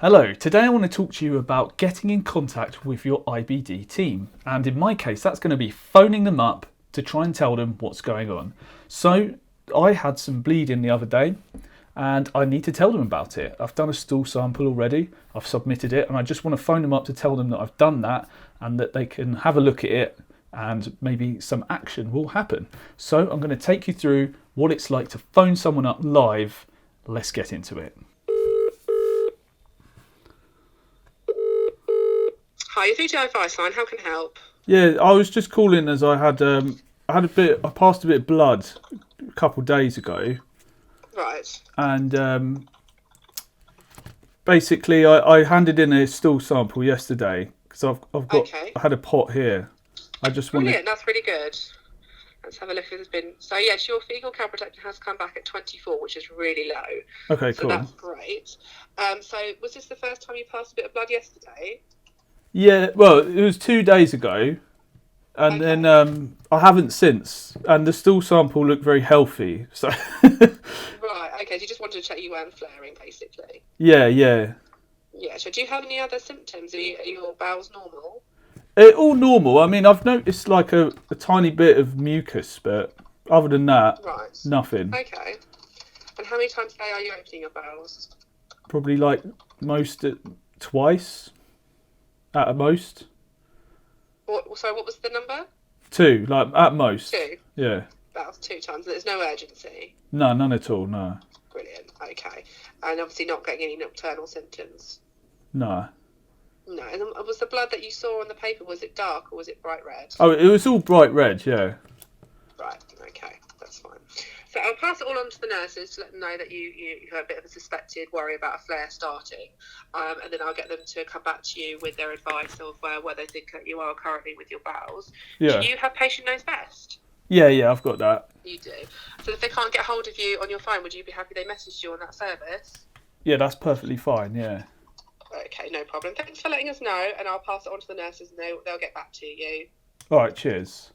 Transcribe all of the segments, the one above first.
Hello, today I want to talk to you about getting in contact with your IBD team. And in my case, that's going to be phoning them up to try and tell them what's going on. So I had some bleeding the other day and I need to tell them about it. I've done a stool sample already, I've submitted it, and I just want to phone them up to tell them that I've done that and that they can have a look at it and maybe some action will happen. So I'm going to take you through what it's like to phone someone up live. Let's get into it. Hi, you're through to Advice Line. How can I help? Yeah, I was just calling as I passed a bit of blood a couple of days ago, Right. and basically I handed in a stool sample yesterday because Okay. I had a pot here. I just wanted. Brilliant. That's really good. Let's have a look if there's been. So yes, your fecal calprotectin has come back at 24, which is really low. Okay, So cool. that's great. So was this the first time you passed a bit of blood yesterday? Yeah, well, it was 2 days ago, and Okay. then I haven't since, and the stool sample looked very healthy. So Right. Okay. So you just wanted to check you weren't flaring, basically. yeah. Yeah. So do you have any other symptoms? Are your bowels normal? All normal. I mean, I've noticed like a tiny bit of mucus, but other than that, Right. nothing. Okay. And how many times a day are you opening your bowels? Probably like twice at most. What was the number? Two, like at most. Two. Yeah. Bowels 2 times. There's no urgency. No, none at all. No. Brilliant. Okay. And obviously not getting any nocturnal symptoms. No. No. And then was the blood that you saw on the paper, was it dark or was it bright red? Oh, it was all bright red. Yeah. Right. Okay. That's fine. So I'll pass it all on to the nurses to let them know that you have a bit of a suspected worry about a flare starting. And then I'll get them to come back to you with their advice of where they think that you are currently with your bowels. Yeah. Do you have patient knows best? Yeah. I've got that. You do. So if they can't get hold of you on your phone, would you be happy they messaged you on that service? Yeah, that's perfectly fine. Yeah. Okay, no problem. Thanks for letting us know, and I'll pass it on to the nurses, and they'll get back to you. All right. Cheers.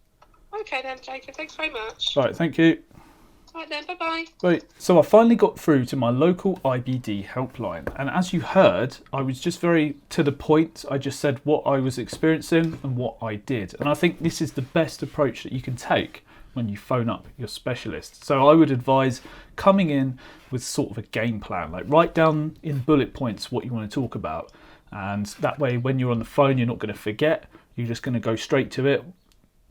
Okay then, Jacob. Thanks very much. All right. Thank you. All right then. Bye-bye. Right, so I finally got through to my local IBD helpline, and as you heard, I was just very to the point. I just said what I was experiencing and what I did, and I think this is the best approach that you can take when you phone up your specialist. So I would advise coming in with sort of a game plan, like write down in bullet points what you want to talk about, and that way when you're on the phone you're not going to forget, you're just going to go straight to it.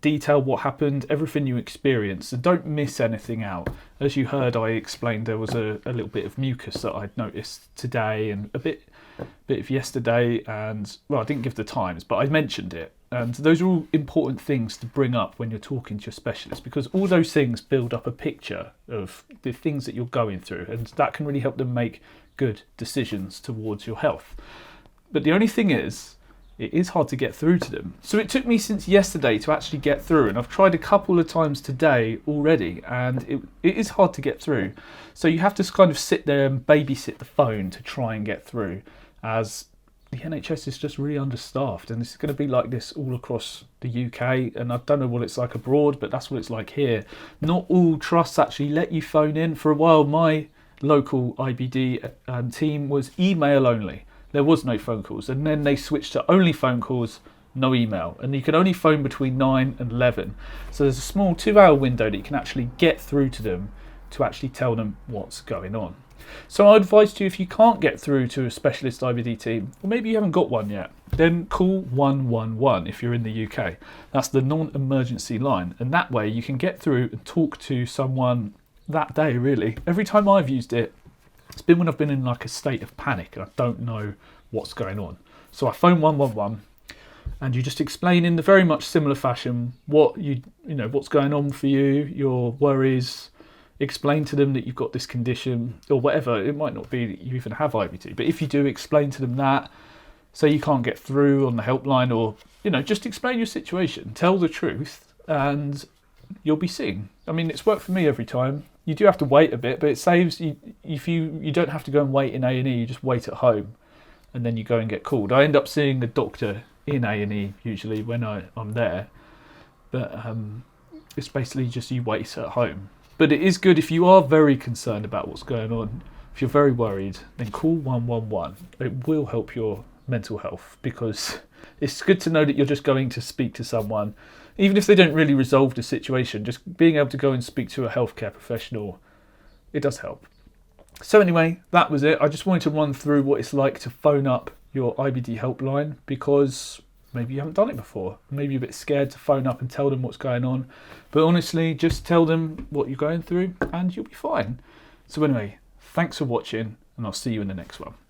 Detail what happened, everything you experienced, and don't miss anything out. As you heard, I explained there was a little bit of mucus that I'd noticed today and a bit of yesterday, and well, I didn't give the times, but I mentioned it. And those are all important things to bring up when you're talking to your specialist, because all those things build up a picture of the things that you're going through, and that can really help them make good decisions towards your health. But the only thing is, it is hard to get through to them. So it took me since yesterday to actually get through, and I've tried a couple of times today already, and it is hard to get through. So you have to kind of sit there and babysit the phone to try and get through, as the NHS is just really understaffed, and it's going to be like this all across the UK, and I don't know what it's like abroad, but that's what it's like here. Not all trusts actually let you phone in. For a while, my local IBD team was email only. There was no phone calls, and then they switched to only phone calls, no email, and you can only phone between 9 and 11. So there's a small 2-hour window that you can actually get through to them to actually tell them what's going on. So I advise you, if you can't get through to a specialist IBD team, or maybe you haven't got one yet, then call 111 if you're in the UK. That's the non-emergency line, and that way you can get through and talk to someone that day, really. Every time I've used it, it's been when I've been in like a state of panic and I don't know what's going on. So I phone 111 and you just explain in the very much similar fashion what what's going on for you, your worries. Explain to them that you've got this condition or whatever. It might not be that you even have IBD, but if you do, explain to them that. Say you can't get through on the helpline, or just explain your situation. Tell the truth and you'll be seen. I mean, it's worked for me every time. You do have to wait a bit, but it saves you. If you don't have to go and wait in A&E, you just wait at home and then you go and get called. I end up seeing the doctor in A&E usually when I'm there, but it's basically just you wait at home. But it is good if you are very concerned about what's going on. If if you're very worried, then call 111. It will help your mental health, because it's good to know that you're just going to speak to someone, even if they don't really resolve the situation. Just being able to go and speak to a healthcare professional, it does help. So anyway, that was it. I just wanted to run through what it's like to phone up your IBD helpline, because maybe you haven't done it before. Maybe you're a bit scared to phone up and tell them what's going on. But honestly, just tell them what you're going through and you'll be fine. So anyway, thanks for watching, and I'll see you in the next one.